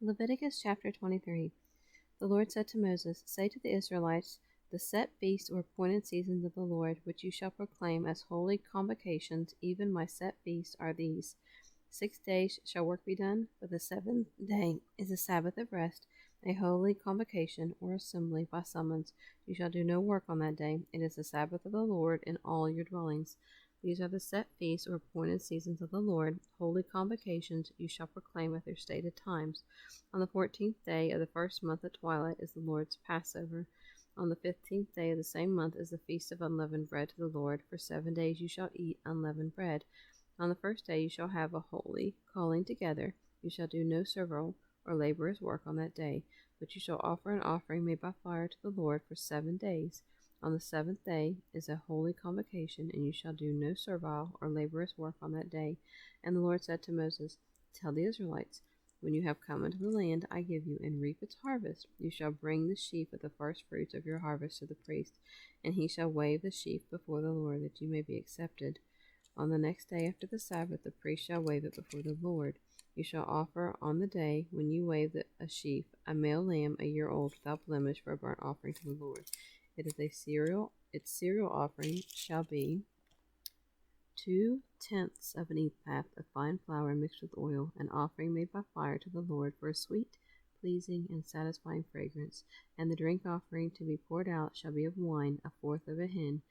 Leviticus chapter 23. The Lord said to Moses, Say to the Israelites, The set feasts or appointed seasons of the Lord, which you shall proclaim as holy convocations, even my set feasts are these. 6 days shall work be done, but the seventh day is a Sabbath of rest, a holy convocation or assembly by summons. You shall do no work on that day. It is the Sabbath of the Lord in all your dwellings. These are the set feasts or appointed seasons of the Lord, holy convocations you shall proclaim at their stated times. On the 14th day of the first month at twilight is the Lord's Passover. On the 15th day of the same month is the feast of unleavened bread to the Lord. For 7 days you shall eat unleavened bread. On the first day you shall have a holy calling together. You shall do no servile or laborious work on that day, but you shall offer an offering made by fire to the Lord for 7 days. On the seventh day is a holy convocation, and you shall do no servile or laborious work on that day. And the Lord said to Moses, Tell the Israelites, when you have come into the land I give you, and reap its harvest, you shall bring the sheaf of the first fruits of your harvest to the priest, and he shall wave the sheaf before the Lord, that you may be accepted. On the next day after the Sabbath the priest shall wave it before the Lord. You shall offer on the day when you wave a sheaf a male lamb a year old without blemish for a burnt offering to the Lord. Its cereal offering shall be 2/10 of an ephah of fine flour mixed with oil, an offering made by fire to the Lord for a sweet, pleasing, and satisfying fragrance. And the drink offering to be poured out shall be of wine, 1/4 of a hin.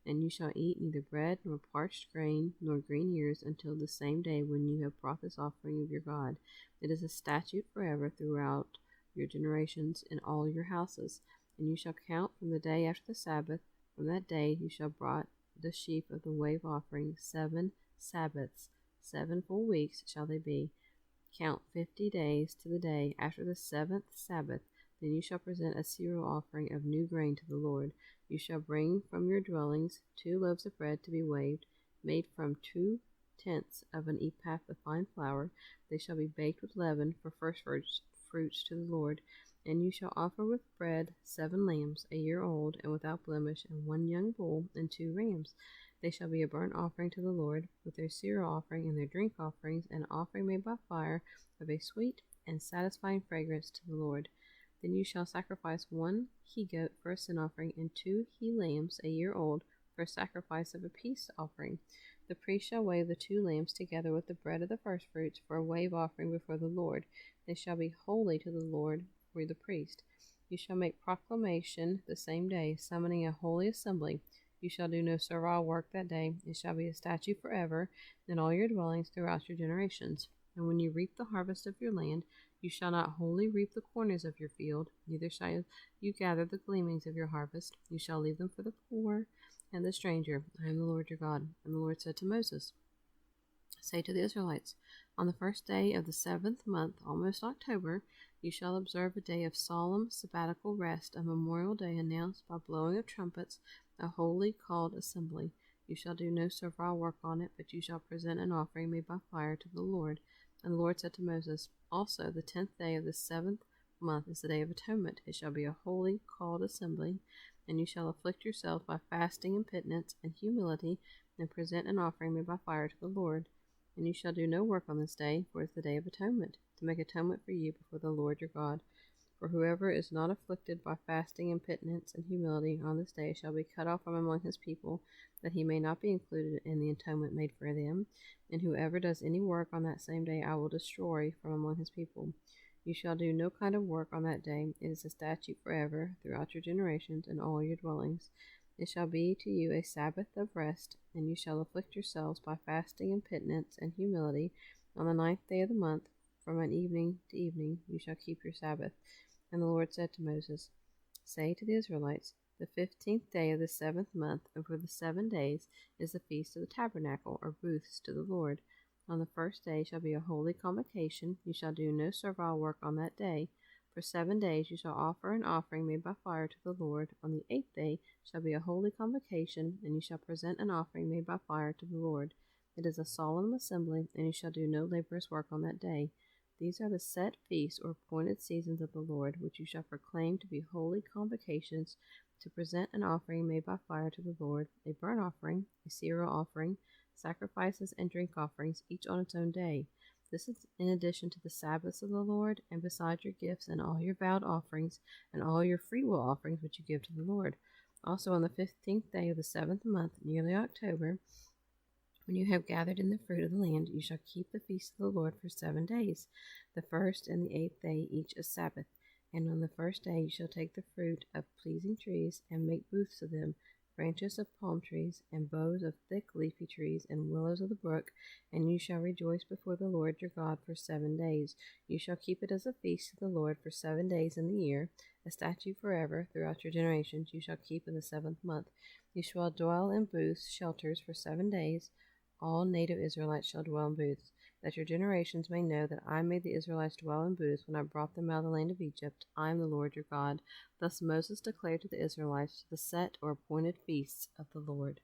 And you shall eat neither bread, nor parched grain, nor green ears, until the same day when you have brought this offering of your God. It is a statute forever throughout your generations in all your houses. And you shall count from the day after the Sabbath. From that day you shall brought the sheaf of the wave offering 7 Sabbaths. 7 full weeks shall they be. Count 50 days to the day after the 7th Sabbath. Then you shall present a cereal offering of new grain to the Lord. You shall bring from your dwellings 2 loaves of bread to be waved, made from 2/10 of an ephah of fine flour. They shall be baked with leaven for first fruits to the Lord. And you shall offer with bread 7 lambs a year old and without blemish, and 1 young bull and 2 rams. They shall be a burnt offering to the Lord, with their cereal offering and their drink offerings, an offering made by fire of a sweet and satisfying fragrance to the Lord. Then you shall sacrifice 1 he-goat for a sin offering, and 2 he-lambs a year old for a sacrifice of a peace offering. The priest shall wave the 2 lambs together with the bread of the firstfruits for a wave offering before the Lord. They shall be holy to the Lord for the priest. You shall make proclamation the same day, summoning a holy assembly. You shall do no servile work that day. It shall be a statute forever in all your dwellings throughout your generations. And when you reap the harvest of your land, you shall not wholly reap the corners of your field, neither shall you gather the gleanings of your harvest. You shall leave them for the poor and the stranger. I am the Lord your God. And the Lord said to Moses, Say to the Israelites, On the first day of the 7th month, almost October, you shall observe a day of solemn sabbatical rest, a memorial day announced by blowing of trumpets, a holy called assembly. You shall do no servile work on it, but you shall present an offering made by fire to the Lord. And the Lord said to Moses, Also the 10th day of the 7th month is the day of atonement. It shall be a holy called assembly, and you shall afflict yourselves by fasting and penitence and humility, and present an offering made by fire to the Lord. And you shall do no work on this day, for it is the day of atonement, to make atonement for you before the Lord your God. For whoever is not afflicted by fasting and penitence and humility on this day shall be cut off from among his people, that he may not be included in the atonement made for them. And whoever does any work on that same day I will destroy from among his people. You shall do no kind of work on that day. It is a statute forever throughout your generations in all your dwellings. It shall be to you a Sabbath of rest, and you shall afflict yourselves by fasting and penitence and humility. On the 9th day of the month, from an evening to evening, you shall keep your Sabbath. And the Lord said to Moses, Say to the Israelites, The 15th day of the 7th month, and for the 7 days, is the feast of the tabernacle, or booths, to the Lord. On the first day shall be a holy convocation. You shall do no servile work on that day. For 7 days you shall offer an offering made by fire to the Lord. On the 8th day shall be a holy convocation, and you shall present an offering made by fire to the Lord. It is a solemn assembly, and you shall do no laborious work on that day. These are the set feasts or appointed seasons of the Lord, which you shall proclaim to be holy convocations, to present an offering made by fire to the Lord, a burnt offering, a cereal offering, sacrifices and drink offerings, each on its own day. This is in addition to the Sabbaths of the Lord, and besides your gifts and all your vowed offerings, and all your freewill offerings which you give to the Lord. Also on the 15th day of the 7th month, nearly October, when you have gathered in the fruit of the land, you shall keep the feast of the Lord for 7 days, the first and the 8th day each a Sabbath. And on the first day you shall take the fruit of pleasing trees, and make booths of them, branches of palm trees, and boughs of thick leafy trees, and willows of the brook, and you shall rejoice before the Lord your God for 7 days. You shall keep it as a feast to the Lord for 7 days in the year, a statute forever throughout your generations. You shall keep in the 7th month. You shall dwell in booths, shelters, for 7 days. All native Israelites shall dwell in booths, that your generations may know that I made the Israelites dwell in booths when I brought them out of the land of Egypt. I am the Lord your God. Thus Moses declared to the Israelites the set or appointed feasts of the Lord.